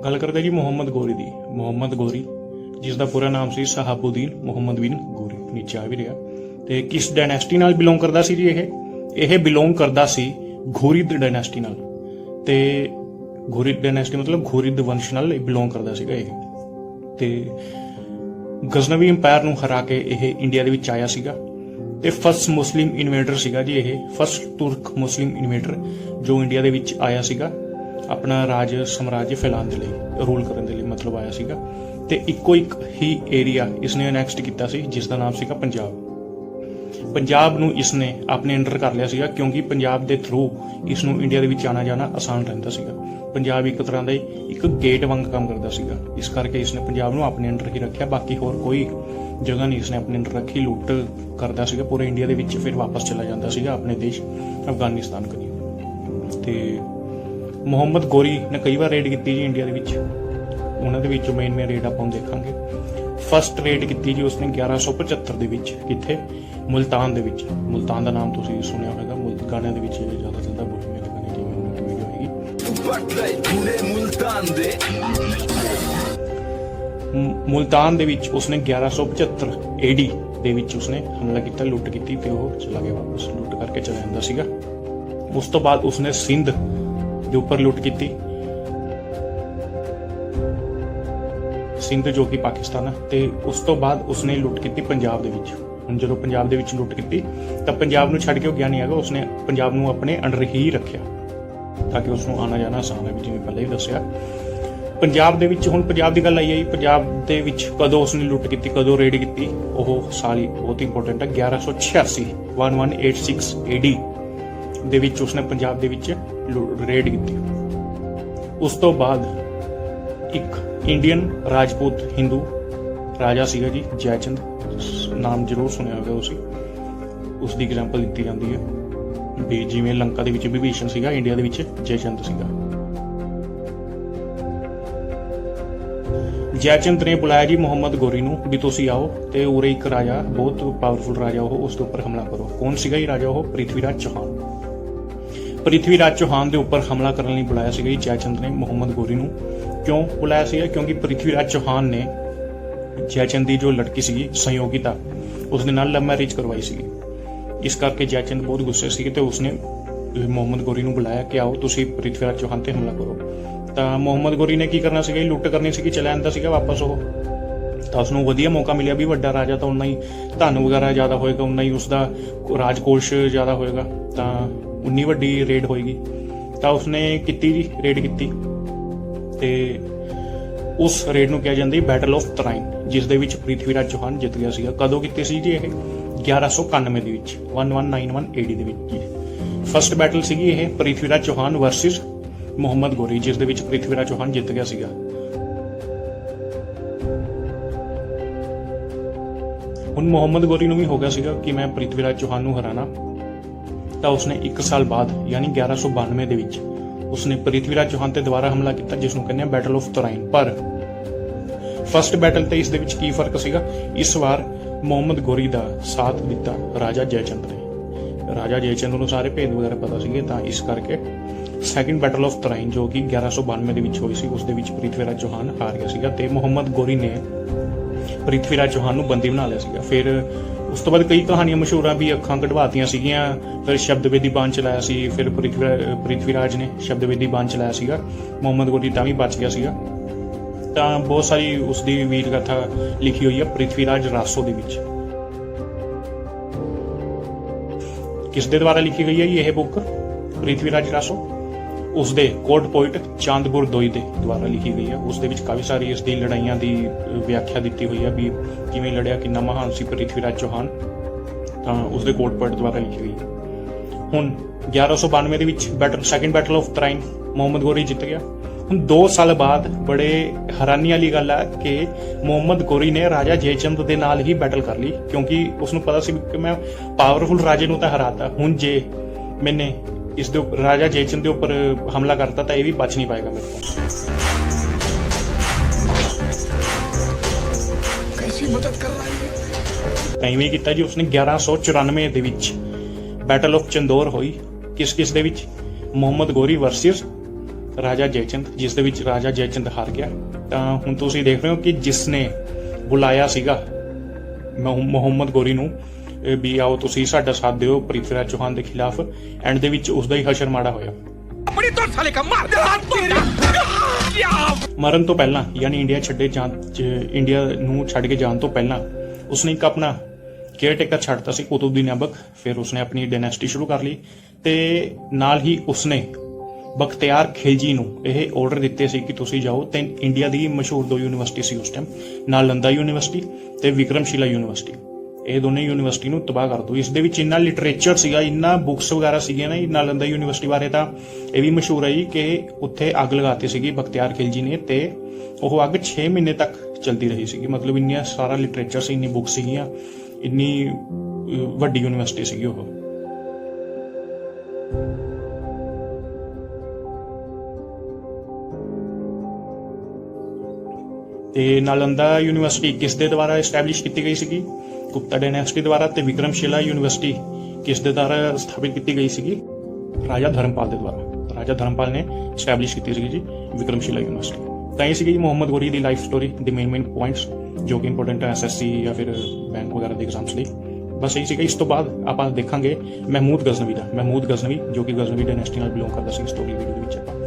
गल करते जी मुहम्मद गोरी दी। मुहम्मद गोरी जिसका पूरा नाम सी सहाबुद्दीन मुहम्मद बिन गोरी, नीचे आ भी रहा। तो किस डायनेस्टी नाल बिलोंग करता सी जी? यह बिलोंग करता सी घुरिद डायनेस्टी नाल। ते घुरिद डायनेस्टी मतलब घुरिद वंश नाल बिलोंग करता सीगा यह। ते गजनवी अंपायर नूं हरा के यह इंडिया दे विच आया सीगा। ते फर्स्ट मुस्लिम इन्वेडर सीगा जी यह, फर्स्ट तुर्क मुस्लिम इन्वेडर जो इंडिया दे विच आया सीगा अपना राज साम्राज्य फैलाने के लिए, रूल करने के लिए मतलब आया सीगा। ते इक्को एक ही एरिया इसने अनैक्सड किया सी जिसका नाम सीगा पंजाब। पंजाब नूं इसने अपने अंडर कर लिया सीगा क्योंकि पंजाब के थ्रू इसनूं इंडिया दे विच आना जाना आसान रहिंदा सीगा। पंजाब एक तरह का एक गेट वांग काम करता सीगा, इस करके इसने पंजाब नूं अपने अंडर ही रखा। बाकी होर कोई जगह नहीं इसने अपने अंडर रखी। लुट करता सीगा पूरे इंडिया दे विच, फिर वापस चला जाता सीगा अपने देश अफगानिस्तान करी। ते मुहम्मद गोरी ने कई बार रेड की जी इंडिया के विच। उन्हां दे विचों मेन रेड आपां देखांगे। फर्स्ट रेड की जी उसने 1175 दे विच, कित्थे? मुल्तान दे विच। मुल्तान का नाम तुसीं सुनिया होगा, गाणिਆਂ ਦੇ ਵਿੱਚ ਜ਼ਿਆਦਾ ਚੱਲਦਾ, बोली मेरे गाने जिवें वीडियो होएगी। मुल्तान दे विच उसने 1175 AD दे विच उसने हमला किया, लुट की ते वो चला गया वापस, लुट करके चला जांदा सीगा। उस तो बाद उसने सिंध के उपर लुट की, सिंध जो कि पाकिस्तान है। ते उस तो बाद उसने लुट की पंजाब दे विच। हुण जदों पंजाब दे विच लुट की तां पंजाब नूं छड्ड के वो गया नहीं हैगा, उसने पंजाब नूं अपने अंडर ही रखिया ताकि उसनूं आना जाना आसान है, जिवें पहले ही दस्सिया। पंजाब दे विच हुण पंजाब दी गल आई है, पंजाब दे विच कदों उसने लुट की, कदों रेड की, ओह साल ही बहुत इंपोर्टेंट है। 1186 1186 AD दे विच उसने पंजाब दे विच रेड की। उस तो बाद एक इंडियन राजपूत हिंदू राजा सीगा जी जयचंद, नाम जरूर सुनिया होगा उसी, उसकी एग्जाम्पल दी जाती है भी जिवें लंका दे विच विभीषण सीगा, इंडिया दे विच जयचंद सीगा। जयचंद ने बुलाया जी मुहम्मद गोरी नूं भी तुसीं आओ ते उरे एक राजा बहुत पावरफुल राजा वो उसके उपर हमला करो। कौन सीगा जी राजा? वो पृथ्वीराज चौहान। पृथ्वीराज चौहान के उपर हमला करने लई बुलाया सीगा जी जयचंद ने मुहम्मद गोरी नूं। क्यों बुलाया सीगा? क्योंकि पृथ्वीराज चौहान ने जयचंद की जो लड़की सी संयोगिता उसने नाल लव मैरिज करवाई सी। इस करके जयचंद बहुत गुस्से से तो उसने मुहम्मद गोरी नूं बुलाया कि आओ तुसीं पृथ्वीराज चौहान ते हमला करो। तो मुहम्मद गोरी ने की करना सीगा? लुट करनी सी, चला जांदा सीगा वापस वो। तो उसनूं वधिया मौका मिलिया भी वड्डा राजा तो उन्ना ही धन वगैरह ज़्यादा होएगा, उन्ना ही उसका राजकोष ज़्यादा होएगा, तो उन्नी वड्डी रेड होएगी। तो उसने की जी रेड की। उस रेड नूं कहा जाता है बैटल ऑफ तराइन, जिस दे विच पृथ्वीराज चौहान जित गया सीगा। कदों कीती सी जी? ये 1191 दे विच, 1191 AD दे विच जी फर्स्ट बैटल सीगी ये पृथ्वीराज चौहान वर्सिस मुहम्मद गोरी, जिस दे विच पृथ्वीराज चौहान जित गया सीगा। हुण मुहम्मद गोरी नूं भी हो गया सीगा कि मैं पृथ्वीराज चौहान नूं हराना। तो उसने 1 साल बाद यानी 1192 दे विच उसने पृथ्वीराज चौहान ते दोबारा हमला किया, जिसनूं कहने बैटल ऑफ तराइन। पर फर्स्ट बैटल ते इस दे विच की फर्क सीगा? इस बार मुहम्मद गोरी दा साथ दिता राजा जयचंद ने। राजा जयचंद नूं सारे भेद वगैरह पता सीगे, तां इस करके सैकेंड बैटल ऑफ तराइन जो कि 1192 दे विच होई सी, उस दे विच पृथ्वीराज चौहान हार गया सीगा ते मुहम्मद गोरी ने पृथ्वीराज चौहान नूं बंदी बना लिया सीगा। फिर उस तो बाद कई कहानियां मशहूर भी अखां कढवातियां सीगियां, फिर शब्दवेदी बाण चलाया सी, फिर पृथ्वीराज ने शब्दवेदी बाण चलाया सीगा, मुहम्मद गोरी तां भी बच गया सीगा। तां बहुत सारी उसकी वीर गाथा लिखी हुई है पृथ्वीराज रासो दे विच। किस दे द्वारा लिखी गई है यह बुक पृथ्वीराज रासो? उसदे कोर्ट पोइट चांद गुरदोई दे द्वारा लिखी गई है। उस दे विच काफ़ी सारी इसकी लड़ाइयां की व्याख्या दी हुई है भी किवें लड़िया, कितना महान सी पृथ्वीराज चौहान। तो उसके कोर्ट पोइट द्वारा लिखी गई। हुण 1192 दे विच battle second battle of Tarain Muhammad Ghori जित गया। हुण 2 साल बाद बड़े हैरानी वाली गल है कि मुहम्मद गोरी ने राजा जयचंद के नाल ही बैटल कर ली, क्योंकि उसनूं पता सी कि मैं पावरफुल राजे नूं तां हराता, हुण जे मैंने इस राजा जयचंद के उपर हमला करता तो यह भी बच नहीं पाएगा मेरे को। कैसी मदद कर रहा है? इवें किया जी उसने 1194 दे विच बैटल ऑफ चंदौर हुई। किस किस दे विच? मुहम्मद गोरी वर्सिस ਰਾਜਾ ਜੈਚੰਦ, ਜਿਸ ਦੇ ਵਿੱਚ ਰਾਜਾ ਜੈਚੰਦ ਹਾਰ ਗਿਆ। ਤਾਂ ਹੁਣ ਤੁਸੀਂ ਦੇਖ ਰਹੇ ਹੋ ਕਿ ਜਿਸ ਨੇ ਬੁਲਾਇਆ ਸੀਗਾ ਮੁਹੰਮਦ ਗੌਰੀ ਨੂੰ ਵੀ ਆਓ ਤੁਸੀਂ ਸਾਡਾ ਸਾਥ ਦਿਓ ਪ੍ਰਿਥਵੀਰਾਜ ਚੌਹਾਨ ਦੇ ਖਿਲਾਫ, ਐਂਡ ਦੇ ਵਿੱਚ ਉਸ ਦਾ ਹੀ ਹਸ਼ਰ ਮਾੜਾ ਹੋਇਆ। ਮਰਨ ਤੋਂ ਪਹਿਲਾਂ ਯਾਨੀ ਇੰਡੀਆ ਨੂੰ ਛੱਡ ਕੇ ਜਾਣ ਤੋਂ ਪਹਿਲਾਂ ਉਸਨੇ ਇੱਕ ਆਪਣਾ ਕੇਅਰਟੇਕਰ ਛੱਡਤਾ ਸੀ ਕੁਤੁਬਦੀਨ ਐਬਕ। ਫਿਰ ਉਸਨੇ ਆਪਣੀ ਡਾਇਨੈਸਟੀ ਸ਼ੁਰੂ ਕਰ ਲਈ ਤੇ ਨਾਲ ਹੀ ਉਸਨੇ ਬਖਤਿਆਰ ਖਿਲਜੀ ਨੂੰ ਇਹ ਆਰਡਰ ਦਿੱਤੇ ਸੀ ਕਿ ਤੁਸੀਂ ਜਾਓ ਤੇ ਇੰਡੀਆ ਦੀ ਮਸ਼ਹੂਰ 2 ਯੂਨੀਵਰਸਿਟੀ ਸੀ ਉਸ ਟਾਈਮ, ਨਾਲੰਦਾ ਯੂਨੀਵਰਸਿਟੀ ਤੇ ਵਿਕਰਮਸ਼ਿਲਾ ਯੂਨੀਵਰਸਿਟੀ, ਇਹ ਦੋਨੇ ਯੂਨੀਵਰਸਿਟੀ ਨੂੰ ਤਬਾਹ ਕਰ ਦਿਓ। ਇਸ ਦੇ ਵਿੱਚ ਇੰਨਾ ਲਿਟਰੇਚਰ ਸੀਗਾ, ਇੰਨਾ ਬੁੱਕਸ ਵਗੈਰਾ ਸੀਗੀਆਂ ਨਾ। ਨਾਲੰਦਾ ਯੂਨੀਵਰਸਿਟੀ ਬਾਰੇ ਤਾਂ ਇਹ ਵੀ ਮਸ਼ਹੂਰ ਹੈ ਜੀ ਕਿ ਉੱਥੇ ਅੱਗ ਲਗਾਤੀ ਸੀਗੀ ਬਖਤਿਆਰ ਖਿਲਜੀ ਨੇ ਤੇ ਉਹ ਅੱਗ 6 ਮਹੀਨੇ ਤੱਕ ਚਲਦੀ ਰਹੀ ਸੀਗੀ। ਮਤਲਬ ਇੰਨਾ ਸਾਰਾ ਲਿਟਰੇਚਰ ਸੀ, ਇੰਨੀ ਬੁੱਕਸ ਸੀਗੀਆਂ, ਇੰਨੀ ਵੱਡੀ ਯੂਨੀਵਰਸਿਟੀ ਸੀਗੀ ਉਹ। ਤੇ ਨਾਲੰਦਾ ਯੂਨੀਵਰਸਿਟੀ ਕਿਸ ਦੇ ਦੁਆਰਾ ਐਸਟੈਬਲਿਸ਼ ਕੀਤੀ ਗਈ ਸੀਗੀ? ਗੁਪਤਾ ਡਾਇਨੈਸਟੀ ਦੁਆਰਾ। ਤੇ ਵਿਕਰਮਸ਼ਿਲਾ ਯੂਨੀਵਰਸਿਟੀ ਕਿਸ ਦੇ ਦੁਆਰਾ ਸਥਾਪਿਤ ਕੀਤੀ ਗਈ ਸੀਗੀ? ਰਾਜਾ ਧਰਮਪਾਲ ਦੇ ਦੁਆਰਾ। ਰਾਜਾ ਧਰਮਪਾਲ ਨੇ ਐਸਟੈਬਲਿਸ਼ ਕੀਤੀ ਸੀਗੀ ਜੀ ਵਿਕਰਮਸ਼ਿਲਾ ਯੂਨੀਵਰਸਿਟੀ। ਤਾਂ ਇਹ ਸੀਗੀ ਮੁਹੰਮਦ ਗੌਰੀ ਦੀ ਲਾਈਫ ਸਟੋਰੀ, ਦੀ ਮੇਨ ਪੁਆਇੰਟਸ ਜੋ ਕਿ ਇੰਪੋਰਟੈਂਟ ਹੈ SSC ਜਾਂ ਫਿਰ ਬੈਂਕ ਵਗੈਰਾ ਦੇ ਐਗਜ਼ਾਮਸ ਲਈ। ਬਸ ਇਹੀ ਸੀਗਾ। ਇਸ ਤੋਂ ਬਾਅਦ ਆਪਾਂ ਦੇਖਾਂਗੇ ਮਹਿਮੂਦ ਗਜ਼ਨਵੀ ਦਾ। ਮਹਿਮੂਦ ਗਜ਼ਨਵੀ ਜੋ ਕਿ ਗਜ਼ਨਵੀ ਡਾਇਨੈਸਟੀ ਨਾਲ ਬਿਲੋਂਗ ਕਰਦਾ ਸੀ, ਸਟੋਰੀ ਵੀਡੀਓ ਦੇ ਵਿੱਚ ਆਪਾਂ